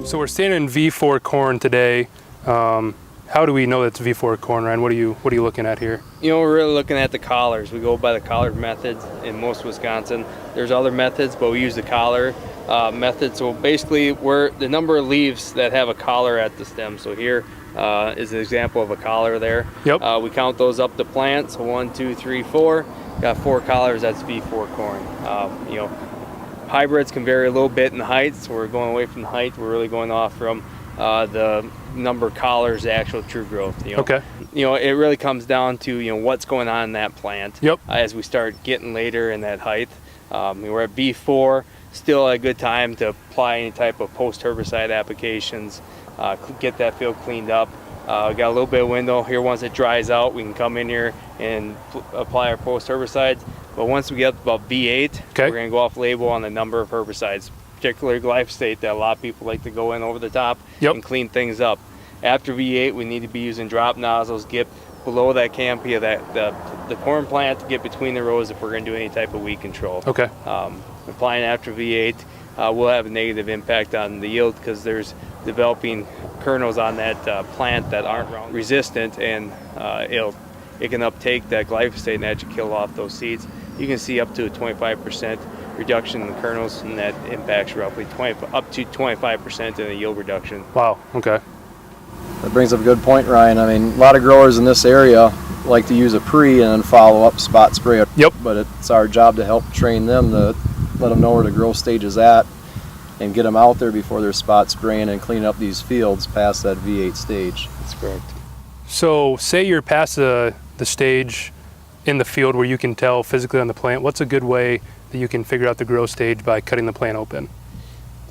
So we're standing in V4 corn today. How do we know that's V4 corn, Ryan? What are you looking at here? You know, we're really looking at the collars. We go by the collar method in most Wisconsin. There's other methods, but we use the collar method. So basically, we're the number of leaves that have a collar at the stem. So here is an example of a collar there. Yep. We count those up the plant. So 1, 2, 3, 4. Got 4 collars. That's V4 corn. You know, hybrids can vary a little bit in height. So we're going away from the height. We're really going off from the number of collars, the actual true growth. You know? Okay. You know, it really comes down to, you know, what's going on in that plant. Yep. As we start getting later in that height. We're at V4, still a good time to apply any type of post-herbicide applications, get that field cleaned up. We got a little bit of window here. Once it dries out, we can come in here and apply our post-herbicides. But once we get up about V8, okay, we're going to go off label on the number of herbicides, particularly glyphosate, that a lot of people like to go in over the top, yep, and clean things up. After V8, we need to be using drop nozzles, get below that canopy of the corn plant to get between the rows if we're going to do any type of weed control. Okay. Applying after V8 will have a negative impact on the yield because there's developing kernels on that plant that aren't resistant, and it can uptake that glyphosate and actually kill off those seeds. You can see up to a 25% reduction in the kernels, and that impacts roughly up to 25% in the yield reduction. Wow. Okay. That brings up a good point, Ryan. I mean, a lot of growers in this area like to use a pre and then follow up spot spray. Yep. But it's our job to help train them, to let them know where the growth stage is at and get them out there before they're spot spraying and clean up these fields past that V8 stage. That's correct. So say you're past the stage in the field where you can tell physically on the plant. What's a good way that you can figure out the growth stage by cutting the plant open?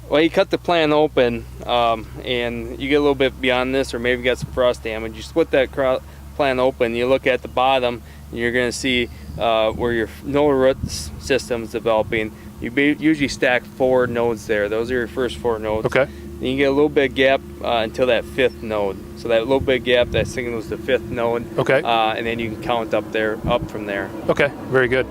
Well, you cut the plant open and you get a little bit beyond this, or maybe got some frost damage. You split that plant open, you look at the bottom, and you're going to see where your nodal root system is developing. You usually stack 4 nodes there. Those are your first 4 nodes. Okay. Then you get a little bit of gap until that 5th node. So that little bit of gap, that signals the 5th node. Okay. And then you can count up from there. Okay. Very good.